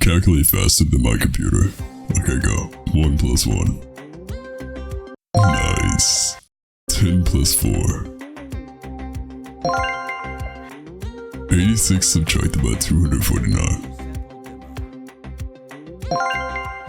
calculate faster than my computer. Okay, go. 1 plus 1. Nice. 10 plus 4. 86 subtracted by 249.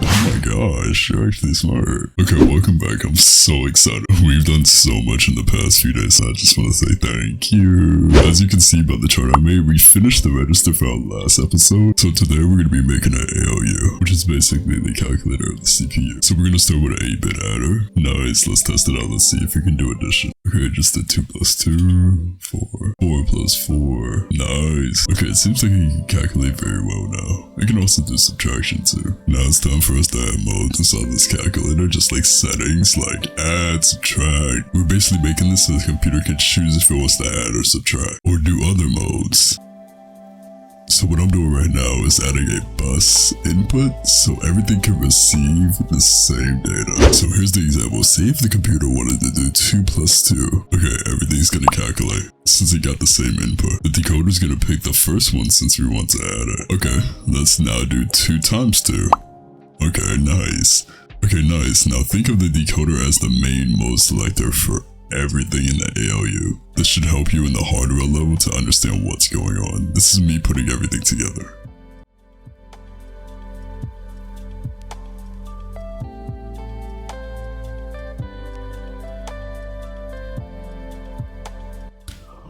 Oh my gosh, you're actually smart. Okay, welcome back. I'm so excited. We've done so much in the past few days, and I just want to say thank you. As you can see by the chart I made, we finished the register for our last episode. So today we're going to be making an ALU, which is basically the calculator of the CPU. So we're going to start with an 8-bit adder. Nice, let's test it out. Let's see if we can do addition. Okay, just did 2 plus 2, 4. 4 plus 4. Nice. Okay, it seems like he can calculate very well now. I can also do subtraction too. Now it's time for us to add modes inside this calculator, just like settings, like add, subtract. We're basically making this so the computer can choose if it wants to add or subtract, or do other modes. So what I'm doing right now is adding a bus input so everything can receive the same data. So here's the example. Say if the computer wanted to do 2 plus 2. Okay, everything's gonna calculate since it got the same input. The decoder's gonna pick the first one since we want to add it. Okay, let's now do 2 times 2. Okay, nice. Okay, nice. Now think of the decoder as the main mode selector for everything in the ALU. This should help you in the hardware level to understand what's going on. This is me putting everything together.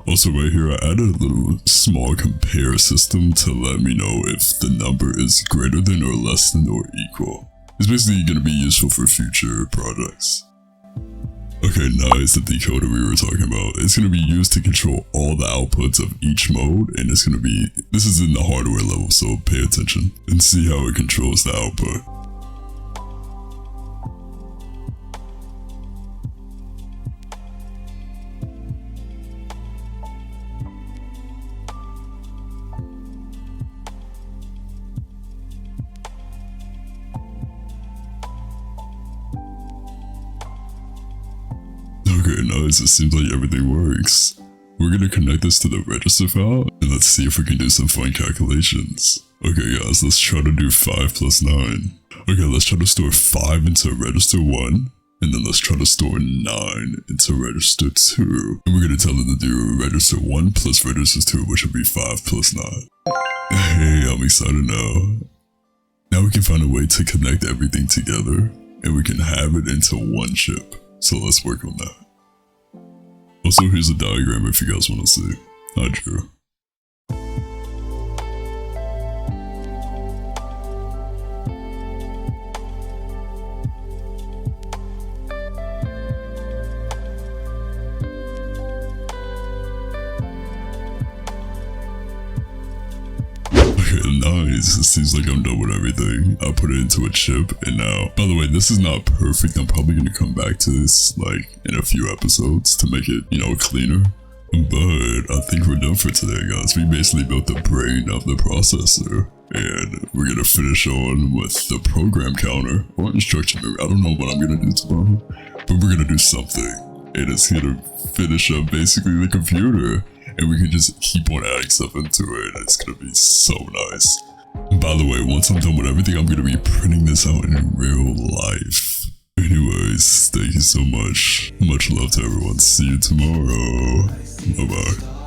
Also right here I added a little small compare system to let me know if the number is greater than or less than or equal. It's basically going to be useful for future projects. Okay, nice, the decoder we were talking about. It's going to be used to control all the outputs of each mode, and it's going to be, this is in the hardware level, so pay attention and see how it controls the output. Okay, nice, it seems like everything works. We're gonna connect this to the register file, and let's see if we can do some fun calculations. Okay guys, let's try to do 5 plus 9. Okay, let's try to store 5 into register 1, and then let's try to store 9 into register 2. And we're gonna tell it to do register 1 plus register 2, which will be 5 plus 9. Hey, I'm excited now. Now we can find a way to connect everything together, and we can have it into one chip. So let's work on that. Also, here's a diagram if you guys want to see. I drew. Okay, nice. It seems like I'm done with everything. I put it into a chip, and now, by the way, this is not perfect. I'm probably going to come back to this like in a few episodes to make it, you know, cleaner. But I think we're done for today, guys. We basically built the brain of the processor, and we're going to finish on with the program counter or instruction memory. I don't know what I'm going to do tomorrow, but we're going to do something, and it's going to finish up basically the computer. And we can just keep on adding stuff into it. It's gonna be so nice. And by the way, once I'm done with everything, I'm gonna be printing this out in real life. Anyways, thank you so much. Much love to everyone. See you tomorrow. Bye bye.